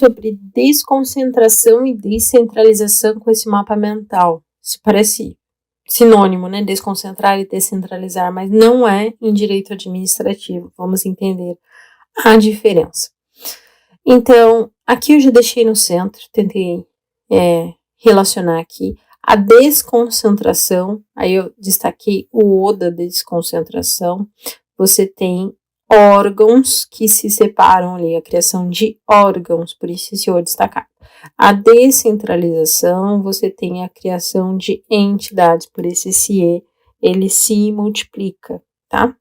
sobre desconcentração e descentralização com esse mapa mental. Isso parece sinônimo, né? Desconcentrar e descentralizar, mas não é em direito administrativo. Vamos entender a diferença. Então, aqui eu já deixei no centro, tentei relacionar aqui a desconcentração, aí eu destaquei o da desconcentração. Você tem órgãos que se separam ali, a criação de órgãos, por isso esse O destacado. A descentralização, você tem a criação de entidades, por esse E, ele se multiplica, tá?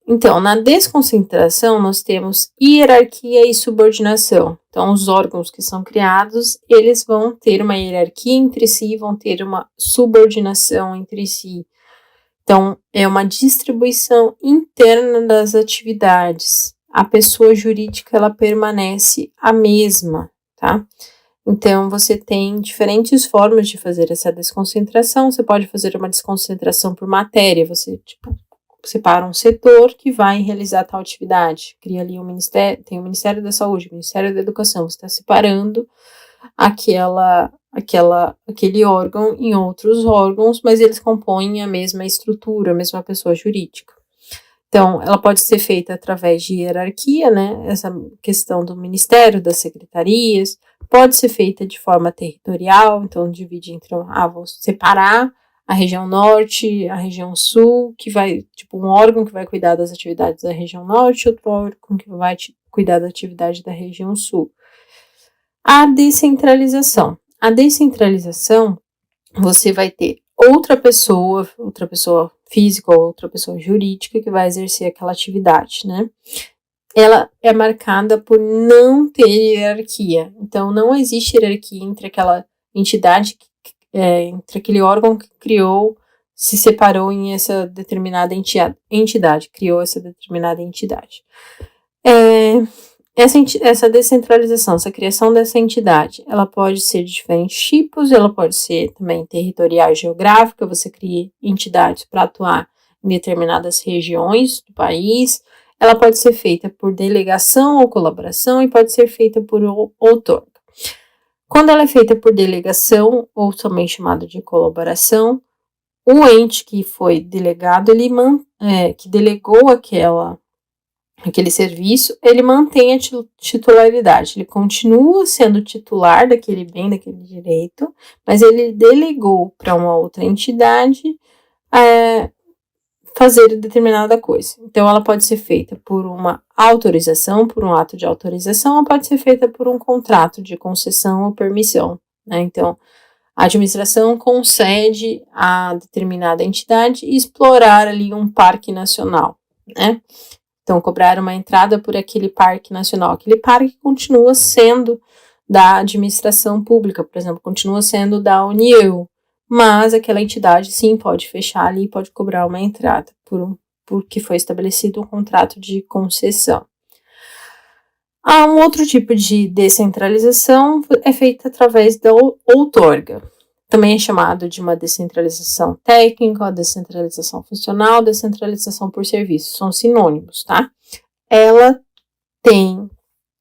Então, na desconcentração, nós temos hierarquia e subordinação. Então, os órgãos que são criados, eles vão ter uma hierarquia entre si, vão ter uma subordinação entre si. Então, é uma distribuição interna das atividades. A pessoa jurídica, ela permanece a mesma, tá? Então, você tem diferentes formas de fazer essa desconcentração. Você pode fazer uma desconcentração por matéria, você, separa um setor que vai realizar tal atividade. Cria ali tem o Ministério da Saúde, o Ministério da Educação. Você está separando aquele órgão em outros órgãos, mas eles compõem a mesma estrutura, a mesma pessoa jurídica. Então, ela pode ser feita através de hierarquia, né? Essa questão do Ministério, das secretarias, pode ser feita de forma territorial, então divide entre, vou separar a região norte, a região sul, que vai, um órgão que vai cuidar das atividades da região norte, outro órgão que vai cuidar da atividade da região sul. A descentralização. A descentralização, você vai ter outra pessoa física ou outra pessoa jurídica que vai exercer aquela atividade, né? Ela é marcada por não ter hierarquia. Então, não existe hierarquia entre aquela entidade, entre aquele órgão que criou, se separou em essa determinada entidade, criou essa determinada entidade. Essa descentralização, essa criação dessa entidade, ela pode ser de diferentes tipos, ela pode ser também territorial e geográfica, você cria entidades para atuar em determinadas regiões do país, ela pode ser feita por delegação ou colaboração e pode ser feita por outorga. Quando ela é feita por delegação, ou também chamado de colaboração, o ente que foi delegado, que delegou aquele serviço, ele mantém a titularidade, ele continua sendo titular daquele bem, daquele direito, mas ele delegou para uma outra entidade fazer determinada coisa. Então, ela pode ser feita por uma autorização, por um ato de autorização, ou pode ser feita por um contrato de concessão ou permissão, né? Então, a administração concede a determinada entidade explorar ali um parque nacional, né? Então, cobrar uma entrada por aquele parque nacional. Aquele parque continua sendo da administração pública, por exemplo, continua sendo da União, mas aquela entidade, sim, pode fechar ali e pode cobrar uma entrada porque foi estabelecido um contrato de concessão. Há um outro tipo de descentralização, é feita através da outorga. Também é chamado de uma descentralização técnica, descentralização funcional, descentralização por serviço. São sinônimos, tá? Ela tem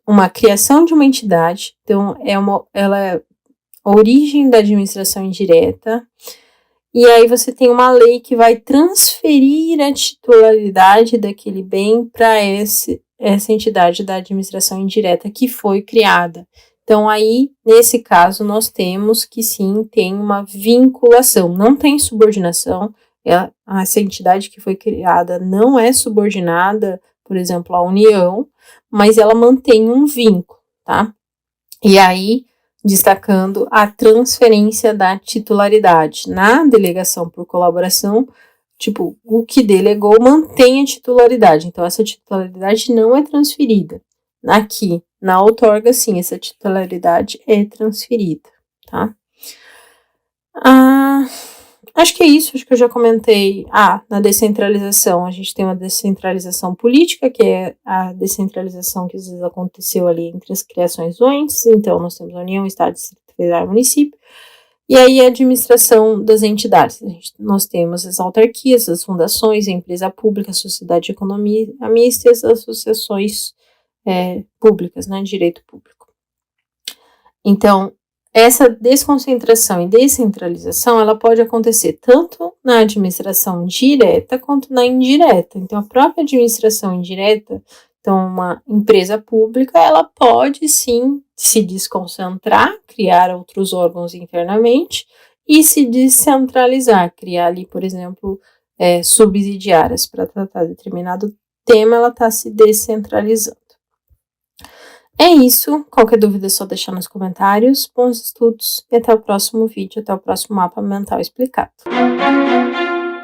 uma criação de uma entidade, então ela é a origem da administração indireta, e aí você tem uma lei que vai transferir a titularidade daquele bem para essa entidade da administração indireta que foi criada. Então, aí, nesse caso, nós temos que sim, tem uma vinculação, não tem subordinação, essa entidade que foi criada não é subordinada, por exemplo, à União, mas ela mantém um vínculo, tá? E aí, destacando a transferência da titularidade. Na delegação por colaboração, o que delegou mantém a titularidade, então essa titularidade não é transferida. Aqui, na outorga, sim, essa titularidade é transferida, tá? Acho que é isso, acho que eu já comentei. Na descentralização, a gente tem uma descentralização política, que é a descentralização que às vezes aconteceu ali entre as criações do entes, então nós temos a União, Estado, Distrito Federal e Município, e aí a administração das entidades. Nós temos as autarquias, as fundações, a empresa pública, a sociedade de economia mista e as associações públicas, né, direito público. Então, essa desconcentração e descentralização, ela pode acontecer tanto na administração direta quanto na indireta. Então, a própria administração indireta, então uma empresa pública, ela pode sim se desconcentrar, criar outros órgãos internamente e se descentralizar, criar ali, por exemplo, subsidiárias para tratar determinado tema, ela está se descentralizando. É isso, qualquer dúvida é só deixar nos comentários. Bons estudos e até o próximo vídeo, até o próximo mapa mental explicado.